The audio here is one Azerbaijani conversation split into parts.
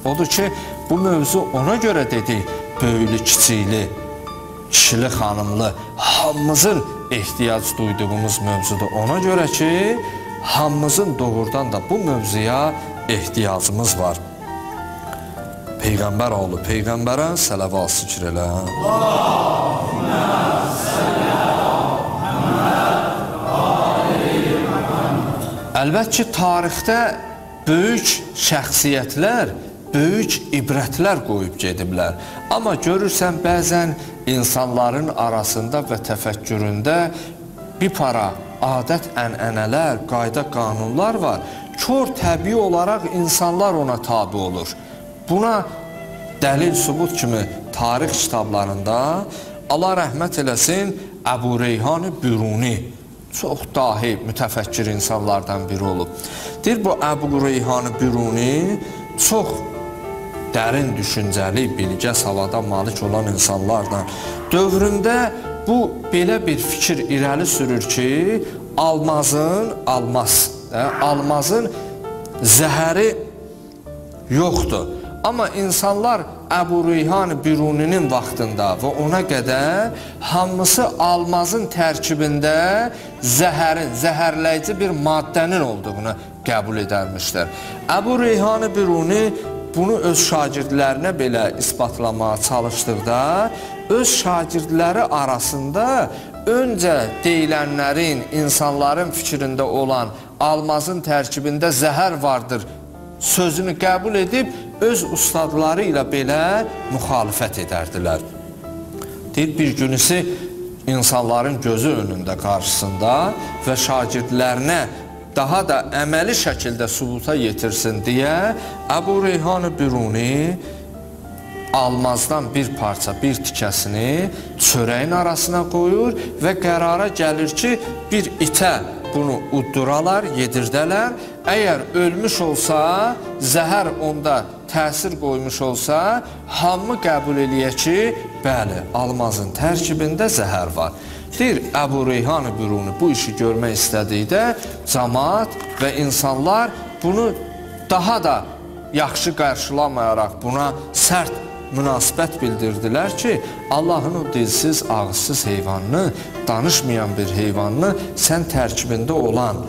Odur ki, bu mövzu ona görə dedik, böyülü, kiçikli, kişili, xanımlı, hamımızın ehtiyac duyduğumuz mövzudur. Ona görə ki, hamımızın doğrudan da bu mövzuya ehtiyacımız var. Peyğəmbər oğlu Peyğəmbərə sələvat zikr elə. Əlbəttə ki, tarixdə böyük şəxsiyyətlər, böyük ibrətlər qoyub gediblər. Amma görürsən, bəzən insanların arasında və təfəkküründə bir para adət, ənənələr, qayda, qanunlar var. Kör təbii olaraq insanlar ona tabi olur. Buna dəlil, sübut kimi tarix kitablarında Allah rəhmət eləsin Əbu Reyhan Biruni çox dahi, mütəfəkkir insanlardan biri olub. Deyir, bu Əbu Reyhan Biruni çox dərin düşüncəli, bilgə, savada malik olan insanlardan dövründə bu belə bir fikir irəli sürür ki, almazın zəhəri yoxdur. Amma insanlar Əbu Reyhan Biruninin vaxtında və ona qədər hamısı almazın tərkibində zəhərin, zəhərləyici bir maddənin olduğunu qəbul edərmişlər. Əbu Reyhan Biruni bunu öz şagirdlərinə belə isbatlamağa çalışdıqda, öz şagirdləri arasında öncə deyilənlərin, insanların fikrində olan almazın tərkibində zəhər vardır sözünü qəbul edib, öz ustadları ilə belə müxalifət edərdilər. Deyir, bir günüsü insanların gözü önündə qarşısında və şagirdlərinə daha da əməli şəkildə sübuta yetirsin deyə Əbu Reyhan Biruni almazdan bir parça, bir tikəsini çörəyin arasına qoyur və qərara gəlir ki, bir itə bunu udduralar, yedirdələr. Əgər ölmüş olsa, zəhər onda təsir qoymuş olsa, hamı qəbul eləyək ki, bəli, almazın tərkibində zəhər var. Deyir, Əbu Reyhan Biruni bu işi görmək istədikdə, cəmaat və insanlar bunu daha da yaxşı qarşılamayaraq buna sərt münasibət bildirdilər ki, Allahın o dilsiz, ağızsız heyvanını, danışmayan bir heyvanını sən tərkibində olan,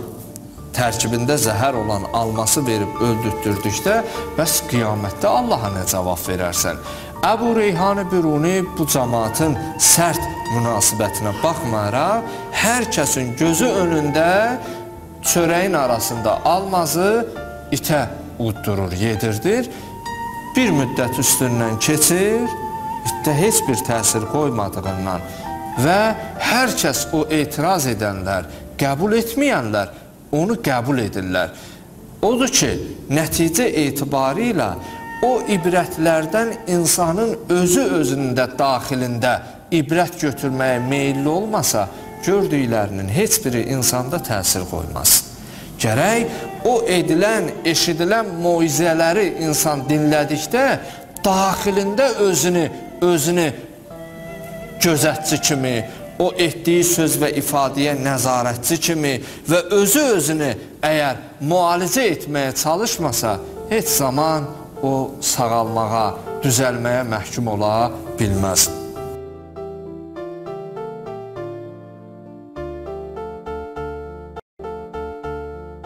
tərkibində zəhər olan alması verib öldürdükdə, bəs qiyamətdə Allaha nə cavab verərsən? Əbu Reyhan Biruni bu cəmaatın sərt münasibətinə baxmayaraq, hər kəsin gözü önündə çörəyin arasında almazı itə uddurur, yedirdir. Bir müddət üstündən keçir, itdə heç bir təsir qoymadığından və hər kəs o etiraz edənlər, qəbul etməyənlər onu qəbul edirlər. Odur ki, nəticə etibarı ilə o ibrətlərdən insanın özünün də daxilində ibrət götürməyə meyilli olmasa, gördüklərinin heç biri insanda təsir qoymaz. Gərək o edilən, eşidilən moizələri insan dinlədikdə daxilində özünü gözətçi kimi, o etdiyi söz və ifadəyə nəzarətçi kimi və özünü əgər müalicə etməyə çalışmasa, heç zaman o sağalmağa, düzəlməyə məhkum ola bilməz.